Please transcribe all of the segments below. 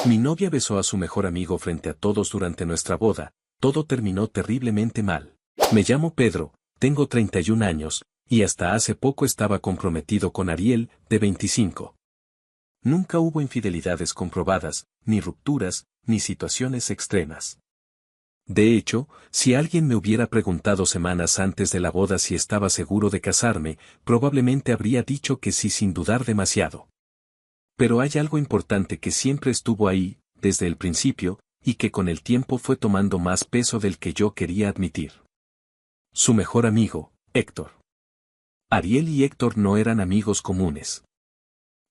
Mi novia besó a su mejor amigo frente a todos durante nuestra boda. Todo terminó terriblemente mal. Me llamo Pedro, tengo 31 años, y hasta hace poco estaba comprometido con Ariel, de 25. Nunca hubo infidelidades comprobadas, ni rupturas, ni situaciones extremas. De hecho, si alguien me hubiera preguntado semanas antes de la boda si estaba seguro de casarme, probablemente habría dicho que sí sin dudar demasiado. Pero hay algo importante que siempre estuvo ahí, desde el principio, y que con el tiempo fue tomando más peso del que yo quería admitir. Su mejor amigo, Héctor. Ariel y Héctor no eran amigos comunes.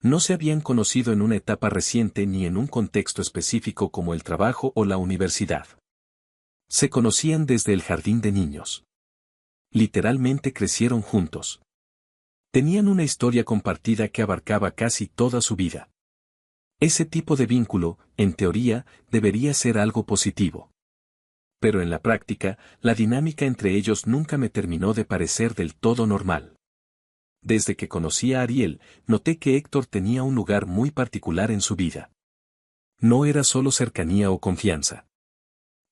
No se habían conocido en una etapa reciente ni en un contexto específico como el trabajo o la universidad. Se conocían desde el jardín de niños. Literalmente crecieron juntos. Tenían una historia compartida que abarcaba casi toda su vida. Ese tipo de vínculo, en teoría, debería ser algo positivo. Pero en la práctica, la dinámica entre ellos nunca me terminó de parecer del todo normal. Desde que conocí a Ariel, noté que Héctor tenía un lugar muy particular en su vida. No era solo cercanía o confianza.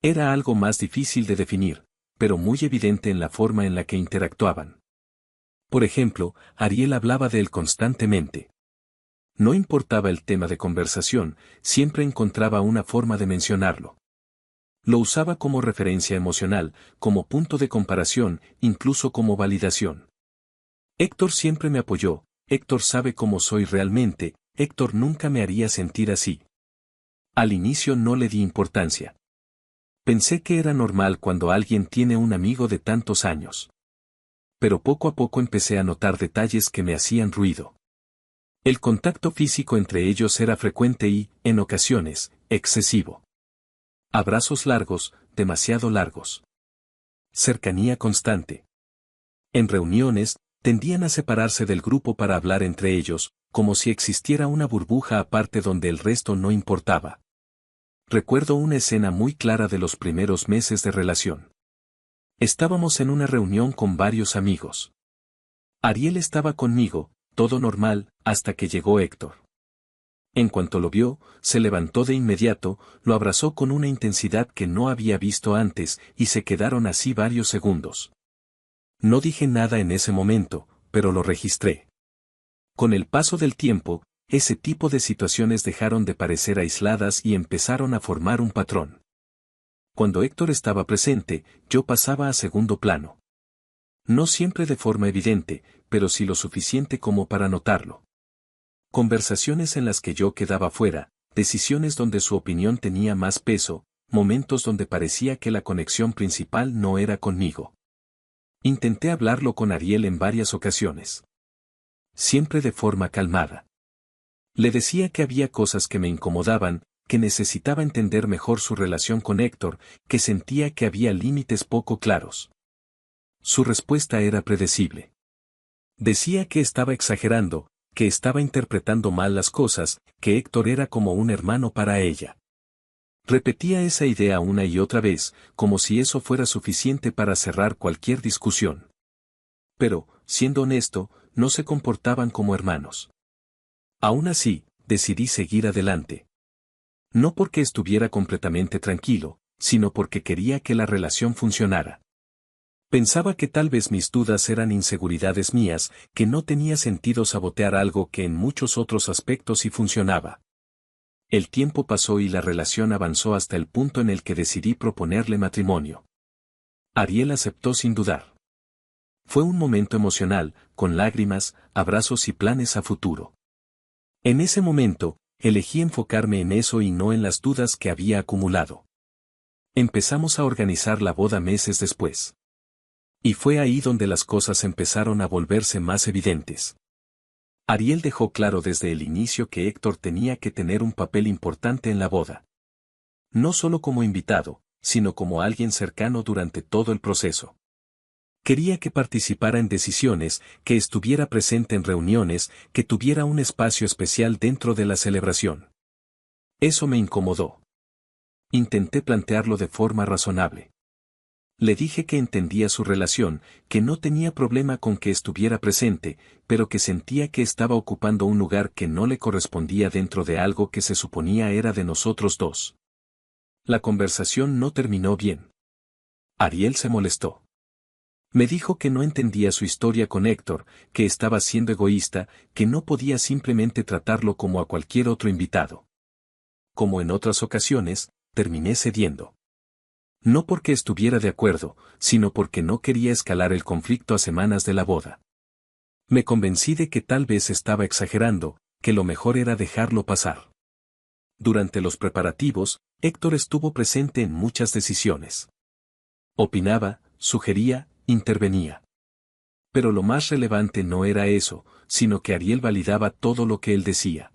Era algo más difícil de definir, pero muy evidente en la forma en la que interactuaban. Por ejemplo, Ariel hablaba de él constantemente. No importaba el tema de conversación, siempre encontraba una forma de mencionarlo. Lo usaba como referencia emocional, como punto de comparación, incluso como validación. Héctor siempre me apoyó, Héctor sabe cómo soy realmente, Héctor nunca me haría sentir así. Al inicio no le di importancia. Pensé que era normal cuando alguien tiene un amigo de tantos años. Pero poco a poco empecé a notar detalles que me hacían ruido. El contacto físico entre ellos era frecuente y, en ocasiones, excesivo. Abrazos largos, demasiado largos. Cercanía constante. En reuniones, tendían a separarse del grupo para hablar entre ellos, como si existiera una burbuja aparte donde el resto no importaba. Recuerdo una escena muy clara de los primeros meses de relación. Estábamos en una reunión con varios amigos. Ariel estaba conmigo, todo normal, hasta que llegó Héctor. En cuanto lo vio, se levantó de inmediato, lo abrazó con una intensidad que no había visto antes, y se quedaron así varios segundos. No dije nada en ese momento, pero lo registré. Con el paso del tiempo, ese tipo de situaciones dejaron de parecer aisladas y empezaron a formar un patrón. Cuando Héctor estaba presente, yo pasaba a segundo plano. No siempre de forma evidente, pero sí lo suficiente como para notarlo. Conversaciones en las que yo quedaba fuera, decisiones donde su opinión tenía más peso, momentos donde parecía que la conexión principal no era conmigo. Intenté hablarlo con Ariel en varias ocasiones. Siempre de forma calmada. Le decía que había cosas que me incomodaban, que necesitaba entender mejor su relación con Héctor, que sentía que había límites poco claros. Su respuesta era predecible. Decía que estaba exagerando, que estaba interpretando mal las cosas, que Héctor era como un hermano para ella. Repetía esa idea una y otra vez, como si eso fuera suficiente para cerrar cualquier discusión. Pero, siendo honesto, no se comportaban como hermanos. Aún así, decidí seguir adelante. No porque estuviera completamente tranquilo, sino porque quería que la relación funcionara. Pensaba que tal vez mis dudas eran inseguridades mías, que no tenía sentido sabotear algo que en muchos otros aspectos sí funcionaba. El tiempo pasó y la relación avanzó hasta el punto en el que decidí proponerle matrimonio. Ariel aceptó sin dudar. Fue un momento emocional, con lágrimas, abrazos y planes a futuro. En ese momento, elegí enfocarme en eso y no en las dudas que había acumulado. Empezamos a organizar la boda meses después. Y fue ahí donde las cosas empezaron a volverse más evidentes. Ariel dejó claro desde el inicio que Héctor tenía que tener un papel importante en la boda. No solo como invitado, sino como alguien cercano durante todo el proceso. Quería que participara en decisiones, que estuviera presente en reuniones, que tuviera un espacio especial dentro de la celebración. Eso me incomodó. Intenté plantearlo de forma razonable. Le dije que entendía su relación, que no tenía problema con que estuviera presente, pero que sentía que estaba ocupando un lugar que no le correspondía dentro de algo que se suponía era de nosotros dos. La conversación no terminó bien. Ariel se molestó. Me dijo que no entendía su historia con Héctor, que estaba siendo egoísta, que no podía simplemente tratarlo como a cualquier otro invitado. Como en otras ocasiones, terminé cediendo. No porque estuviera de acuerdo, sino porque no quería escalar el conflicto a semanas de la boda. Me convencí de que tal vez estaba exagerando, que lo mejor era dejarlo pasar. Durante los preparativos, Héctor estuvo presente en muchas decisiones. Opinaba, sugería, intervenía. Pero lo más relevante no era eso, sino que Ariel validaba todo lo que él decía.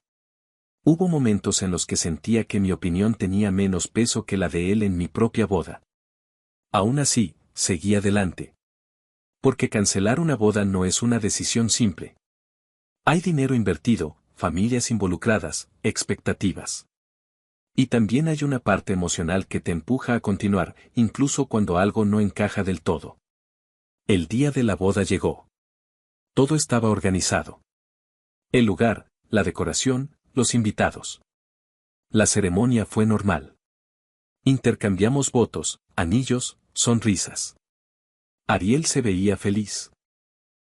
Hubo momentos en los que sentía que mi opinión tenía menos peso que la de él en mi propia boda. Aún así, seguí adelante. Porque cancelar una boda no es una decisión simple. Hay dinero invertido, familias involucradas, expectativas. Y también hay una parte emocional que te empuja a continuar, incluso cuando algo no encaja del todo. El día de la boda llegó. Todo estaba organizado. El lugar, la decoración, los invitados. La ceremonia fue normal. Intercambiamos votos, anillos, sonrisas. Ariel se veía feliz.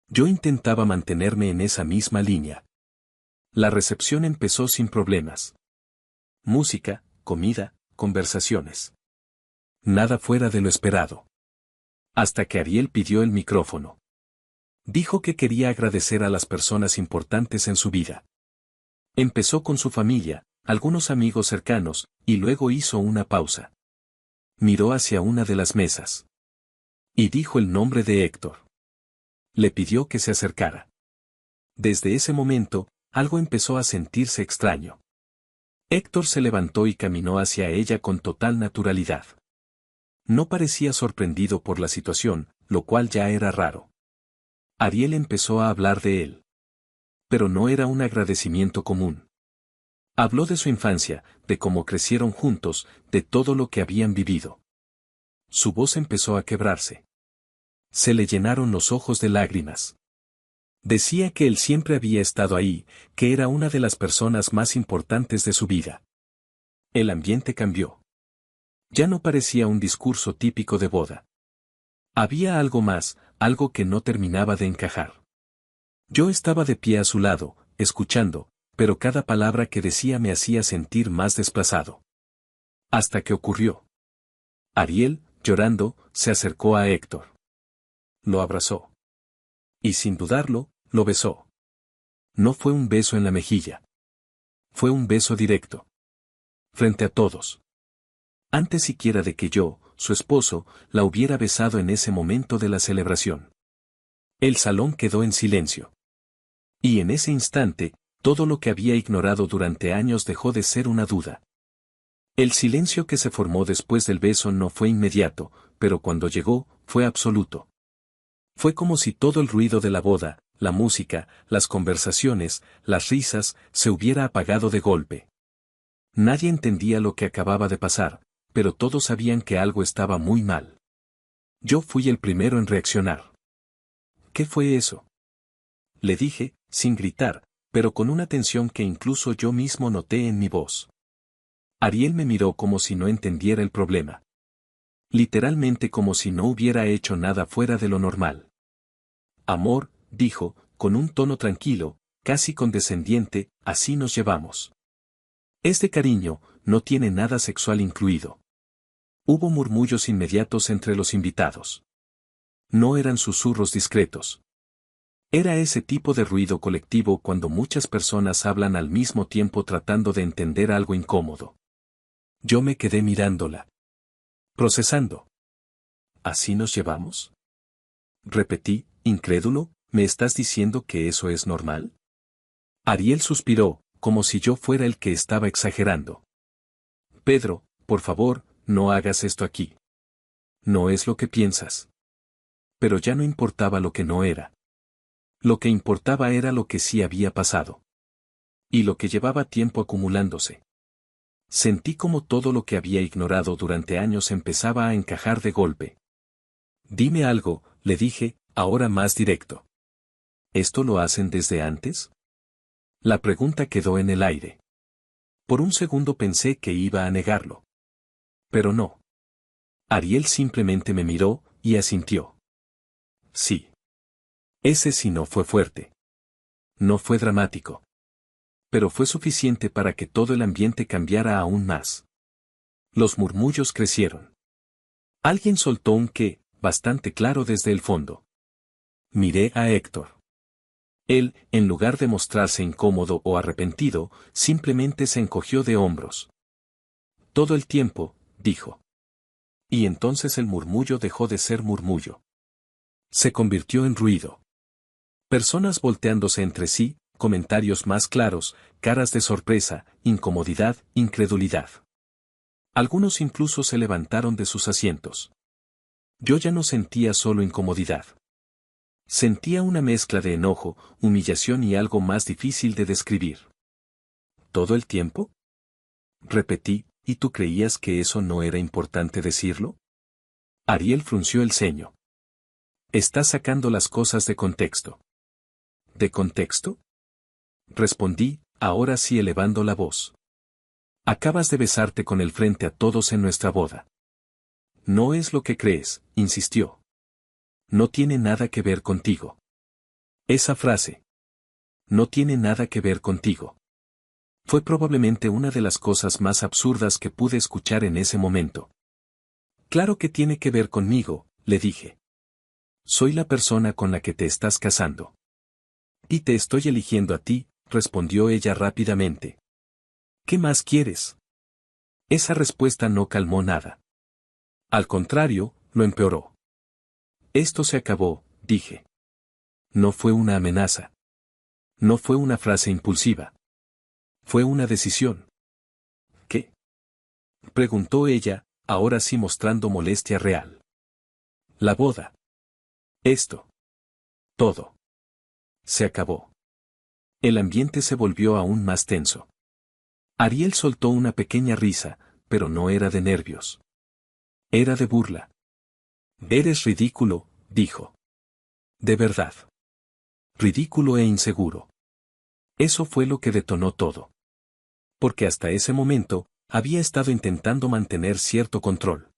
Yo intentaba mantenerme en esa misma línea. La recepción empezó sin problemas. Música, comida, conversaciones. Nada fuera de lo esperado. Hasta que Ariel pidió el micrófono. Dijo que quería agradecer a las personas importantes en su vida. Empezó con su familia, algunos amigos cercanos, y luego hizo una pausa. Miró hacia una de las mesas. Y dijo el nombre de Héctor. Le pidió que se acercara. Desde ese momento, algo empezó a sentirse extraño. Héctor se levantó y caminó hacia ella con total naturalidad. No parecía sorprendido por la situación, lo cual ya era raro. Ariel empezó a hablar de él. Pero no era un agradecimiento común. Habló de su infancia, de cómo crecieron juntos, de todo lo que habían vivido. Su voz empezó a quebrarse. Se le llenaron los ojos de lágrimas. Decía que él siempre había estado ahí, que era una de las personas más importantes de su vida. El ambiente cambió. Ya no parecía un discurso típico de boda. Había algo más, algo que no terminaba de encajar. Yo estaba de pie a su lado, escuchando, pero cada palabra que decía me hacía sentir más desplazado. Hasta que ocurrió. Ariel, llorando, se acercó a Héctor. Lo abrazó. Y sin dudarlo, lo besó. No fue un beso en la mejilla. Fue un beso directo. Frente a todos. Antes siquiera de que yo, su esposo, la hubiera besado en ese momento de la celebración. El salón quedó en silencio. Y en ese instante, todo lo que había ignorado durante años dejó de ser una duda. El silencio que se formó después del beso no fue inmediato, pero cuando llegó, fue absoluto. Fue como si todo el ruido de la boda, la música, las conversaciones, las risas, se hubiera apagado de golpe. Nadie entendía lo que acababa de pasar, pero todos sabían que algo estaba muy mal. Yo fui el primero en reaccionar. ¿Qué fue eso? Le dije, sin gritar, pero con una tensión que incluso yo mismo noté en mi voz. Ariel me miró como si no entendiera el problema. Literalmente como si no hubiera hecho nada fuera de lo normal. Amor, dijo, con un tono tranquilo, casi condescendiente, así nos llevamos. Es de cariño, no tiene nada sexual incluido. Hubo murmullos inmediatos entre los invitados. No eran susurros discretos. Era ese tipo de ruido colectivo cuando muchas personas hablan al mismo tiempo tratando de entender algo incómodo. Yo me quedé mirándola. Procesando. ¿Así nos llevamos? Repetí, incrédulo, ¿me estás diciendo que eso es normal? Ariel suspiró, como si yo fuera el que estaba exagerando. Pedro, por favor, no hagas esto aquí. No es lo que piensas. Pero ya no importaba lo que no era. Lo que importaba era lo que sí había pasado. Y lo que llevaba tiempo acumulándose. Sentí como todo lo que había ignorado durante años empezaba a encajar de golpe. Dime algo, le dije, ahora más directo. ¿Esto lo hacen desde antes? La pregunta quedó en el aire. Por un segundo pensé que iba a negarlo. Pero no. Ariel simplemente me miró y asintió. Sí. Ese sí no fue fuerte. No fue dramático. Pero fue suficiente para que todo el ambiente cambiara aún más. Los murmullos crecieron. Alguien soltó un qué, bastante claro desde el fondo. Miré a Héctor. Él, en lugar de mostrarse incómodo o arrepentido, simplemente se encogió de hombros. Todo el tiempo, dijo. Y entonces el murmullo dejó de ser murmullo. Se convirtió en ruido. Personas volteándose entre sí, comentarios más claros, caras de sorpresa, incomodidad, incredulidad. Algunos incluso se levantaron de sus asientos. Yo ya no sentía solo incomodidad. Sentía una mezcla de enojo, humillación y algo más difícil de describir. ¿Todo el tiempo? Repetí, ¿y tú creías que eso no era importante decirlo? Ariel frunció el ceño. Estás sacando las cosas de contexto. ¿De contexto? Respondí, ahora sí elevando la voz. Acabas de besarte con él frente a todos en nuestra boda. No es lo que crees, insistió. No tiene nada que ver contigo. Esa frase. No tiene nada que ver contigo. Fue probablemente una de las cosas más absurdas que pude escuchar en ese momento. Claro que tiene que ver conmigo, le dije. Soy la persona con la que te estás casando. Y te estoy eligiendo a ti, respondió ella rápidamente. ¿Qué más quieres? Esa respuesta no calmó nada. Al contrario, lo empeoró. Esto se acabó, dije. No fue una amenaza. No fue una frase impulsiva. Fue una decisión. ¿Qué? Preguntó ella, ahora sí mostrando molestia real. La boda. Esto. Todo. Se acabó. El ambiente se volvió aún más tenso. Ariel soltó una pequeña risa, pero no era de nervios. Era de burla. Eres ridículo, dijo. De verdad. Ridículo e inseguro. Eso fue lo que detonó todo. Porque hasta ese momento, había estado intentando mantener cierto control.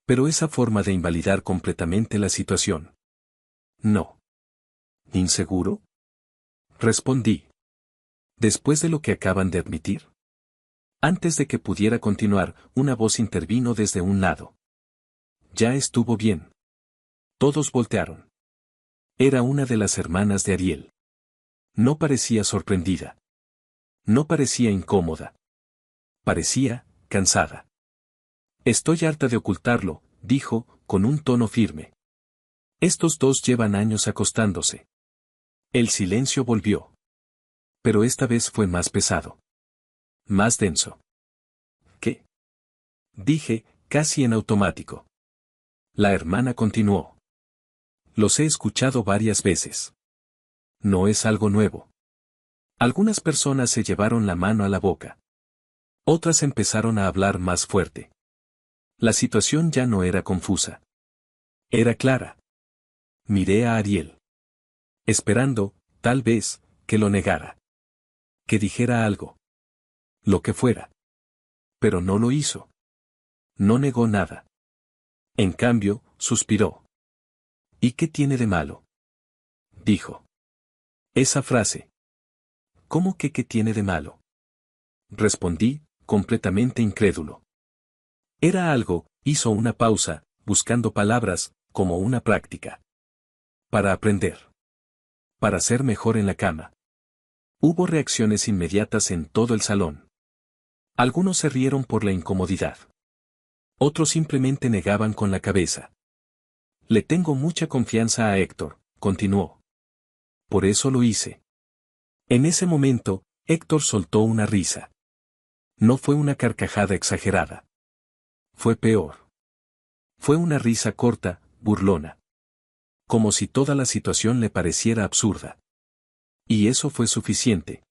Pero esa forma de invalidar completamente la situación. No. ¿Inseguro? Respondí. Después de lo que acaban de admitir. Antes de que pudiera continuar, una voz intervino desde un lado. Ya estuvo bien. Todos voltearon. Era una de las hermanas de Ariel. No parecía sorprendida. No parecía incómoda. Parecía cansada. Estoy harta de ocultarlo, dijo, con un tono firme. Estos dos llevan años acostándose. El silencio volvió. Pero esta vez fue más pesado. Más denso. ¿Qué? Dije, casi en automático. La hermana continuó. Los he escuchado varias veces. No es algo nuevo. Algunas personas se llevaron la mano a la boca. Otras empezaron a hablar más fuerte. La situación ya no era confusa. Era clara. Miré a Ariel. Esperando, tal vez, que lo negara. Que dijera algo. Lo que fuera. Pero no lo hizo. No negó nada. En cambio, suspiró. ¿Y qué tiene de malo? Dijo. Esa frase. ¿Cómo que qué tiene de malo? Respondí, completamente incrédulo. Era algo, hizo una pausa, buscando palabras, como una práctica. Para aprender. Para ser mejor en la cama. Hubo reacciones inmediatas en todo el salón. Algunos se rieron por la incomodidad. Otros simplemente negaban con la cabeza. Le tengo mucha confianza a Héctor, continuó. Por eso lo hice. En ese momento, Héctor soltó una risa. No fue una carcajada exagerada. Fue peor. Fue una risa corta, burlona. Como si toda la situación le pareciera absurda. Y eso fue suficiente.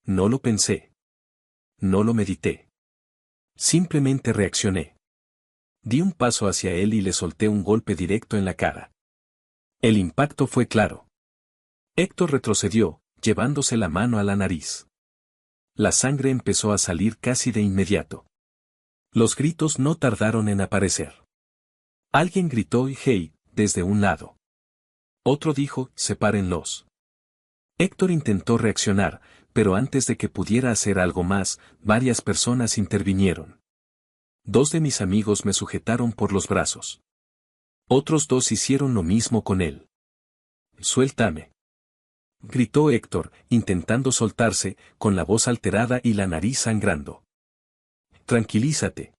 No lo pensé. No lo medité. Simplemente reaccioné. Di un paso hacia él y le solté un golpe directo en la cara. El impacto fue claro. Héctor retrocedió, llevándose la mano a la nariz. La sangre empezó a salir casi de inmediato. Los gritos no tardaron en aparecer. Alguien gritó "hey" desde un lado. Otro dijo "sepárenlos". Héctor intentó reaccionar, pero antes de que pudiera hacer algo más, varias personas intervinieron. 2 de mis amigos me sujetaron por los brazos. Otros 2 hicieron lo mismo con él. «Suéltame», gritó Héctor, intentando soltarse, con la voz alterada y la nariz sangrando. «Tranquilízate»,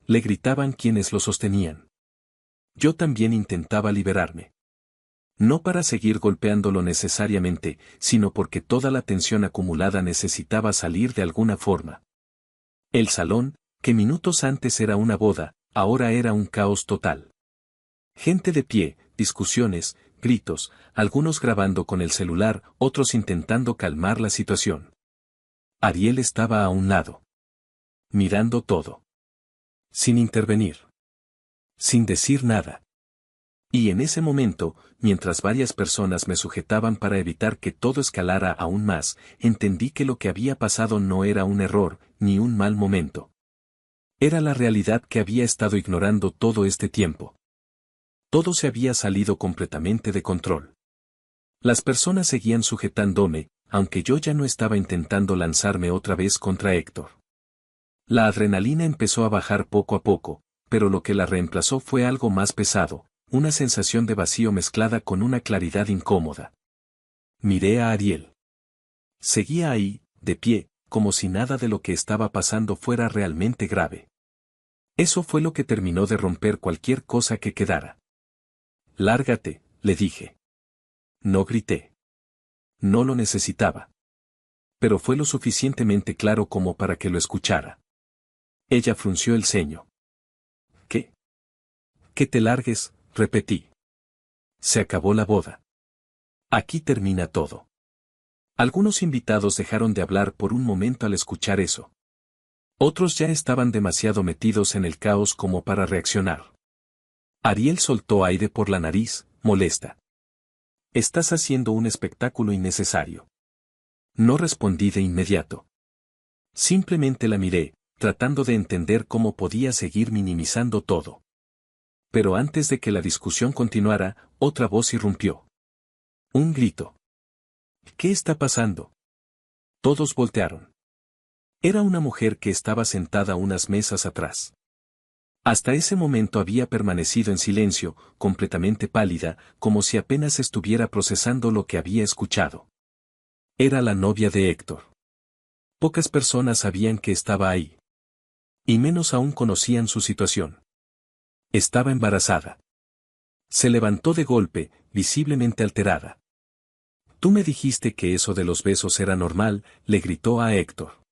le gritaban quienes lo sostenían. Yo también intentaba liberarme. No para seguir golpeándolo necesariamente, sino porque toda la tensión acumulada necesitaba salir de alguna forma. El salón, que minutos antes era una boda, ahora era un caos total. Gente de pie, discusiones, gritos, algunos grabando con el celular, otros intentando calmar la situación. Ariel estaba a un lado. Mirando todo. Sin intervenir. Sin decir nada. Y en ese momento, mientras varias personas me sujetaban para evitar que todo escalara aún más, entendí que lo que había pasado no era un error, ni un mal momento. Era la realidad que había estado ignorando todo este tiempo. Todo se había salido completamente de control. Las personas seguían sujetándome, aunque yo ya no estaba intentando lanzarme otra vez contra Héctor. La adrenalina empezó a bajar poco a poco, pero lo que la reemplazó fue algo más pesado, una sensación de vacío mezclada con una claridad incómoda. Miré a Ariel. Seguía ahí, de pie, como si nada de lo que estaba pasando fuera realmente grave. Eso fue lo que terminó de romper cualquier cosa que quedara. «Lárgate», le dije. No grité. No lo necesitaba. Pero fue lo suficientemente claro como para que lo escuchara. Ella frunció el ceño. «¿Qué?» «Que te largues», repetí. Se acabó la boda. Aquí termina todo. Algunos invitados dejaron de hablar por un momento al escuchar eso. Otros ya estaban demasiado metidos en el caos como para reaccionar. Ariel soltó aire por la nariz, molesta. «Estás haciendo un espectáculo innecesario». No respondí de inmediato. Simplemente la miré, tratando de entender cómo podía seguir minimizando todo. Pero antes de que la discusión continuara, otra voz irrumpió. Un grito. «¿Qué está pasando?» Todos voltearon. Era una mujer que estaba sentada unas mesas atrás. Hasta ese momento había permanecido en silencio, completamente pálida, como si apenas estuviera procesando lo que había escuchado. Era la novia de Héctor. Pocas personas sabían que estaba ahí. Y menos aún conocían su situación. Estaba embarazada. Se levantó de golpe, visiblemente alterada. «Tú me dijiste que eso de los besos era normal», le gritó a Héctor.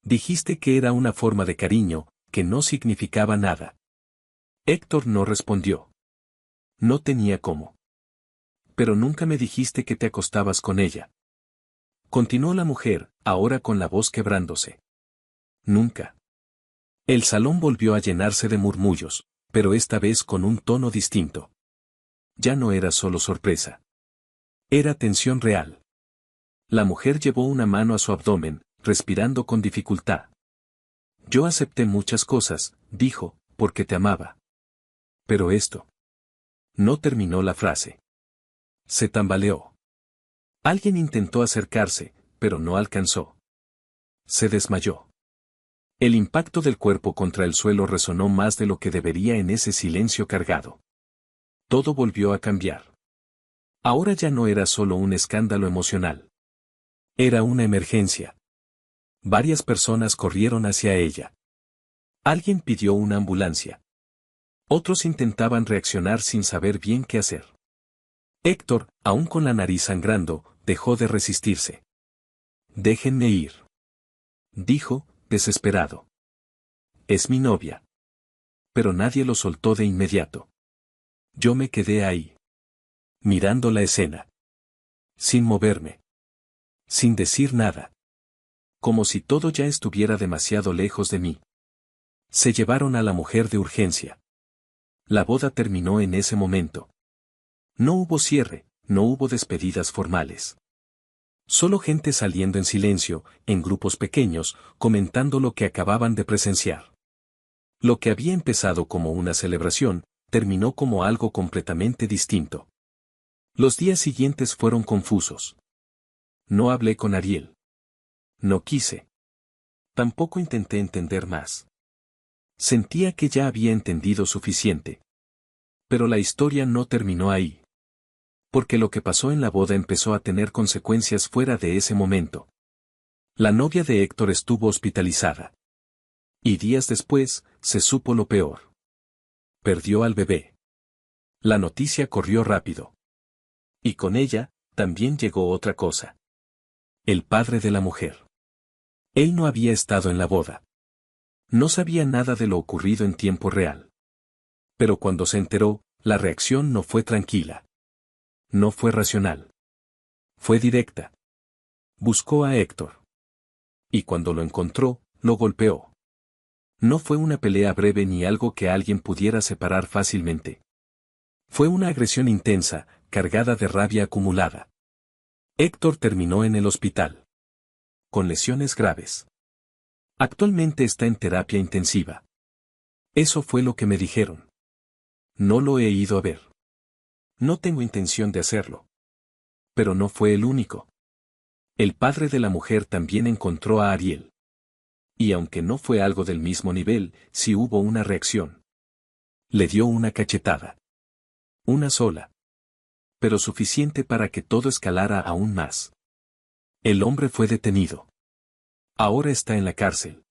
«Dijiste que era una forma de cariño, que no significaba nada». Héctor no respondió. No tenía cómo. «Pero nunca me dijiste que te acostabas con ella». Continuó la mujer, ahora con la voz quebrándose. «Nunca». El salón volvió a llenarse de murmullos, pero esta vez con un tono distinto. Ya no era solo sorpresa. Era tensión real. La mujer llevó una mano a su abdomen, respirando con dificultad. «Yo acepté muchas cosas», dijo, «porque te amaba. Pero esto». No terminó la frase. Se tambaleó. Alguien intentó acercarse, pero no alcanzó. Se desmayó. El impacto del cuerpo contra el suelo resonó más de lo que debería en ese silencio cargado. Todo volvió a cambiar. Ahora ya no era solo un escándalo emocional. Era una emergencia. Varias personas corrieron hacia ella. Alguien pidió una ambulancia. Otros intentaban reaccionar sin saber bien qué hacer. Héctor, aún con la nariz sangrando, dejó de resistirse. «Déjenme ir», dijo, desesperado. «Es mi novia». Pero nadie lo soltó de inmediato. Yo me quedé ahí. Mirando la escena. Sin moverme. Sin decir nada. Como si todo ya estuviera demasiado lejos de mí. Se llevaron a la mujer de urgencia. La boda terminó en ese momento. No hubo cierre, no hubo despedidas formales. Solo gente saliendo en silencio, en grupos pequeños, comentando lo que acababan de presenciar. Lo que había empezado como una celebración, terminó como algo completamente distinto. Los días siguientes fueron confusos. No hablé con Ariel. No quise. Tampoco intenté entender más. Sentía que ya había entendido suficiente. Pero la historia no terminó ahí. Porque lo que pasó en la boda empezó a tener consecuencias fuera de ese momento. La novia de Héctor estuvo hospitalizada. Y días después, se supo lo peor. Perdió al bebé. La noticia corrió rápido. Y con ella, también llegó otra cosa. El padre de la mujer. Él no había estado en la boda. No sabía nada de lo ocurrido en tiempo real. Pero cuando se enteró, la reacción no fue tranquila. No fue racional. Fue directa. Buscó a Héctor. Y cuando lo encontró, lo golpeó. No fue una pelea breve ni algo que alguien pudiera separar fácilmente. Fue una agresión intensa, cargada de rabia acumulada. Héctor terminó en el hospital. Con lesiones graves. Actualmente está en terapia intensiva. Eso fue lo que me dijeron. No lo he ido a ver. No tengo intención de hacerlo. Pero no fue el único. El padre de la mujer también encontró a Ariel. Y aunque no fue algo del mismo nivel, sí hubo una reacción. Le dio una cachetada. Una sola. Pero suficiente para que todo escalara aún más. El hombre fue detenido. Ahora está en la cárcel.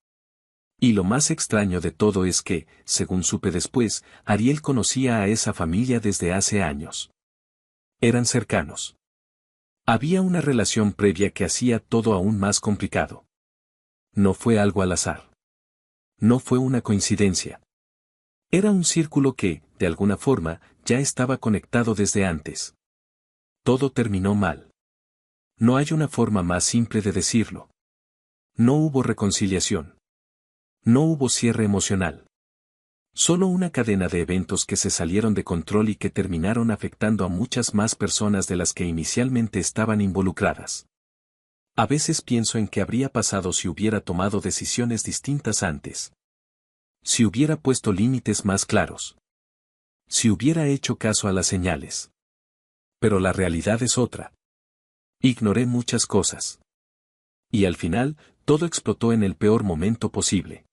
Y lo más extraño de todo es que, según supe después, Ariel conocía a esa familia desde hace años. Eran cercanos. Había una relación previa que hacía todo aún más complicado. No fue algo al azar. No fue una coincidencia. Era un círculo que, de alguna forma, ya estaba conectado desde antes. Todo terminó mal. No hay una forma más simple de decirlo. No hubo reconciliación. No hubo cierre emocional. Solo una cadena de eventos que se salieron de control y que terminaron afectando a muchas más personas de las que inicialmente estaban involucradas. A veces pienso en qué habría pasado si hubiera tomado decisiones distintas antes. Si hubiera puesto límites más claros. Si hubiera hecho caso a las señales. Pero la realidad es otra. Ignoré muchas cosas. Y al final, todo explotó en el peor momento posible.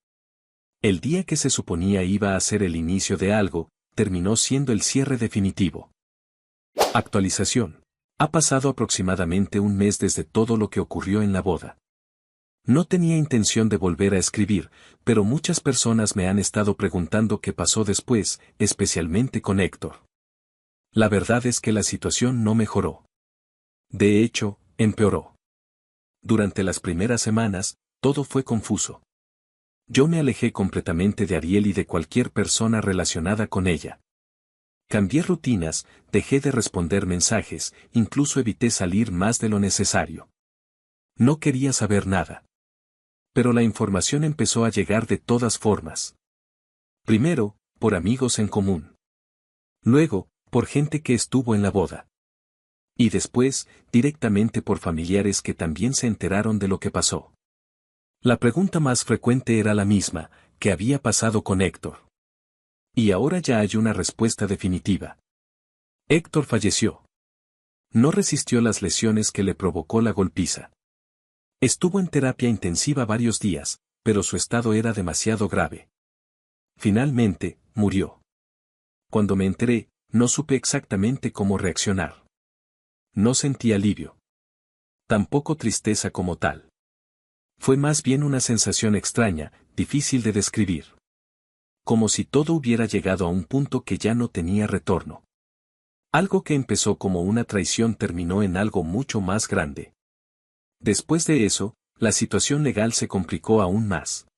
El día que se suponía iba a ser el inicio de algo, terminó siendo el cierre definitivo. Actualización. Ha pasado aproximadamente un mes desde todo lo que ocurrió en la boda. No tenía intención de volver a escribir, pero muchas personas me han estado preguntando qué pasó después, especialmente con Héctor. La verdad es que la situación no mejoró. De hecho, empeoró. Durante las primeras semanas, todo fue confuso. Yo me alejé completamente de Ariel y de cualquier persona relacionada con ella. Cambié rutinas, dejé de responder mensajes, incluso evité salir más de lo necesario. No quería saber nada. Pero la información empezó a llegar de todas formas. Primero, por amigos en común. Luego, por gente que estuvo en la boda. Y después, directamente por familiares que también se enteraron de lo que pasó. La pregunta más frecuente era la misma, ¿qué había pasado con Héctor? Y ahora ya hay una respuesta definitiva. Héctor falleció. No resistió las lesiones que le provocó la golpiza. Estuvo en terapia intensiva varios días, pero su estado era demasiado grave. Finalmente, murió. Cuando me enteré, no supe exactamente cómo reaccionar. No sentí alivio. Tampoco tristeza como tal. Fue más bien una sensación extraña, difícil de describir. Como si todo hubiera llegado a un punto que ya no tenía retorno. Algo que empezó como una traición terminó en algo mucho más grande. Después de eso, la situación legal se complicó aún más.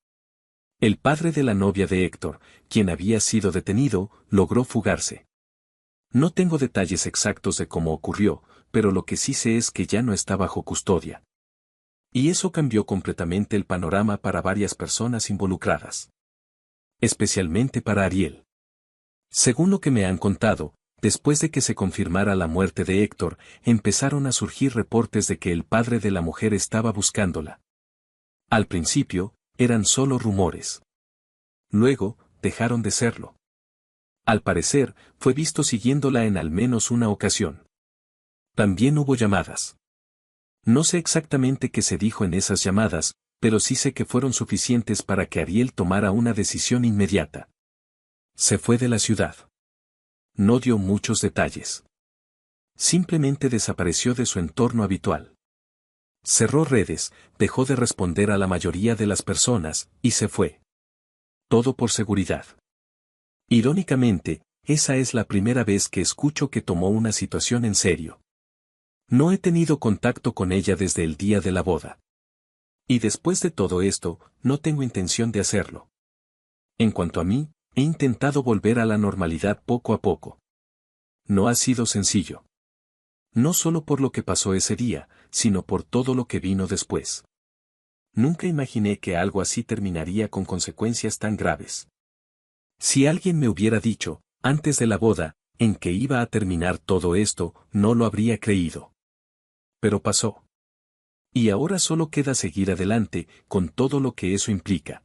El padre de la novia de Héctor, quien había sido detenido, logró fugarse. No tengo detalles exactos de cómo ocurrió, pero lo que sí sé es que ya no está bajo custodia. Y eso cambió completamente el panorama para varias personas involucradas. Especialmente para Ariel. Según lo que me han contado, después de que se confirmara la muerte de Héctor, empezaron a surgir reportes de que el padre de la mujer estaba buscándola. Al principio, eran solo rumores. Luego, dejaron de serlo. Al parecer, fue visto siguiéndola en al menos una ocasión. También hubo llamadas. No sé exactamente qué se dijo en esas llamadas, pero sí sé que fueron suficientes para que Ariel tomara una decisión inmediata. Se fue de la ciudad. No dio muchos detalles. Simplemente desapareció de su entorno habitual. Cerró redes, dejó de responder a la mayoría de las personas, y se fue. Todo por seguridad. Irónicamente, esa es la primera vez que escucho que tomó una situación en serio. No he tenido contacto con ella desde el día de la boda. Y después de todo esto, no tengo intención de hacerlo. En cuanto a mí, he intentado volver a la normalidad poco a poco. No ha sido sencillo. No solo por lo que pasó ese día, sino por todo lo que vino después. Nunca imaginé que algo así terminaría con consecuencias tan graves. Si alguien me hubiera dicho, antes de la boda, en que iba a terminar todo esto, no lo habría creído. Pero pasó. Y ahora solo queda seguir adelante, con todo lo que eso implica.